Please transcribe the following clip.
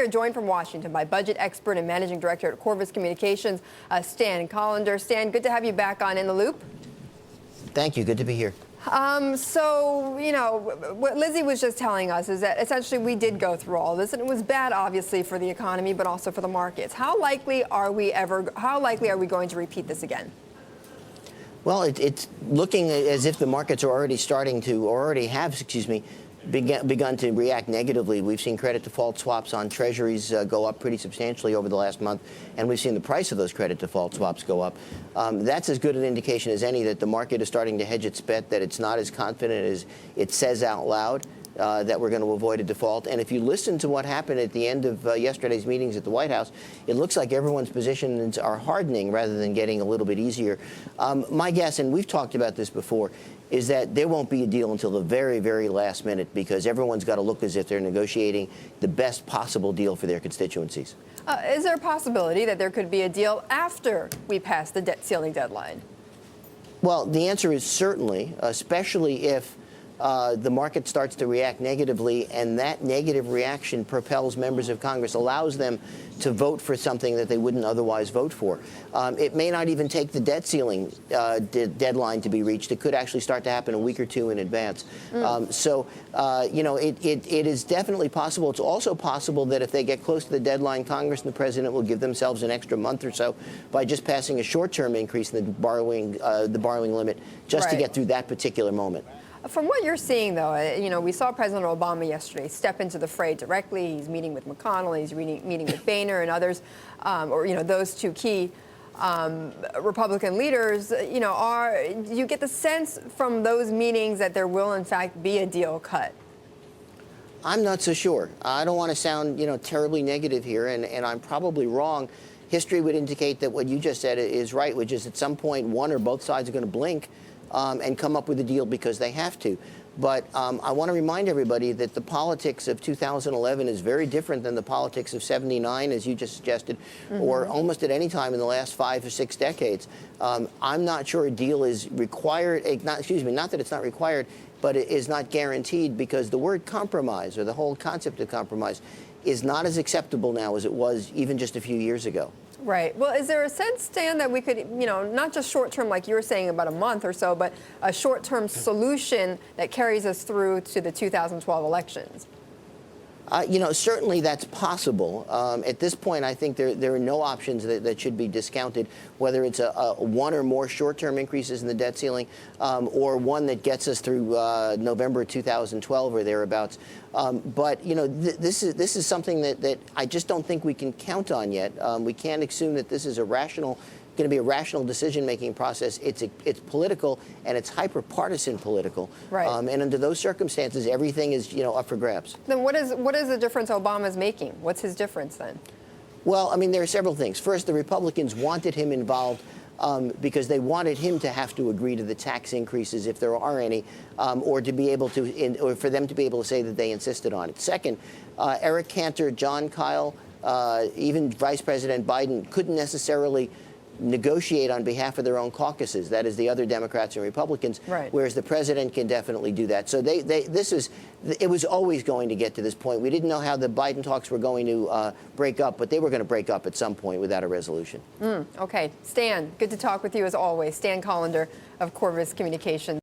joined from Washington by budget expert and managing director at Qorvis Communications, Stan Collender. Stan, good to have you back on In the Loop. Thank you. Good to be here. So, you know, what Lizzie was just telling us is that essentially we did go through all this, and it was bad, obviously, for the economy, but also for the markets. How likely are we going to repeat this again? Well, it's looking as if the markets are already begun to react negatively. We've seen credit default swaps on treasuries go up pretty substantially over the last month, and we've seen the price of those credit default swaps go up. That's as good an indication as any that the market is starting to hedge its bet, that it's not as confident as it says out loud that we're going to avoid a default. And if you listen to what happened at the end of yesterday's meetings at the White House, it looks like everyone's positions are hardening rather than getting a little bit easier. My guess, and we've talked about this before, is that there won't be a deal until the very, very last minute, because everyone's got to look as if they're negotiating the best possible deal for their constituencies. Is there a possibility that there could be a deal after we pass the debt ceiling deadline? Well, the answer is certainly, especially if the market starts to react negatively, and that negative reaction propels members of Congress, allows them to vote for something that they wouldn't otherwise vote for. It may not even take the debt ceiling deadline to be reached. It could actually start to happen a week or two in advance. You know, it is definitely possible. It's also possible that if they get close to the deadline, Congress and the president will give themselves an extra month or so by just passing a short-term increase in the borrowing limit, just to get through that particular moment. From what you're seeing, though, you know, we saw President Obama yesterday step into the fray directly. He's meeting with McConnell, he's meeting with Boehner and others, or, you know, those two key Republican leaders. You know, do you get the sense from those meetings that there will, in fact, be a deal cut? I'm not so sure. I don't want to sound, you know, terribly negative here, and I'm probably wrong. History would indicate that what you just said is right, which is at some point one or both sides are going to blink and come up with a deal because they have to. But I want to remind everybody that the politics of 2011 is very different than the politics of '79, as you just suggested, or almost at any time in the last 5 or 6 decades. I'm not sure a deal is required, not that it's not required, but it is not guaranteed, because the word compromise, or the whole concept of compromise, is not as acceptable now as it was even just a few years ago. Right. Well, is there a sense, Stan, that we could, you know, not just short-term like you were saying about a month or so, but a short-term solution that carries us through to the 2012 elections? You know, certainly that's possible. At this point, I think there are no options that should be discounted, whether it's a one or more short-term increases in the debt ceiling, or one that gets us through November 2012 or thereabouts. But you know, this is something that I just don't think we can count on yet. We can't assume that this is going to be a rational decision-making process. It's political, and it's hyper-partisan political. Right. And under those circumstances, everything is, you know, up for grabs. Then what is the difference Obama's making? What's his difference then? Well, I mean, there are several things. First, the Republicans wanted him involved because they wanted him to have to agree to the tax increases, if there are any, or to be able to, or for them to be able to say that they insisted on it. Second, Eric Cantor, John Kyle, even Vice President Biden couldn't necessarily negotiate on behalf of their own caucuses. That is, the other Democrats and Republicans. Right. Whereas the president can definitely do that. So it was always going to get to this point. We didn't know how the Biden talks were going to break up, but they were going to break up at some point without a resolution. Okay. Stan, good to talk with you as always. Stan Collender of Qorvis Communications.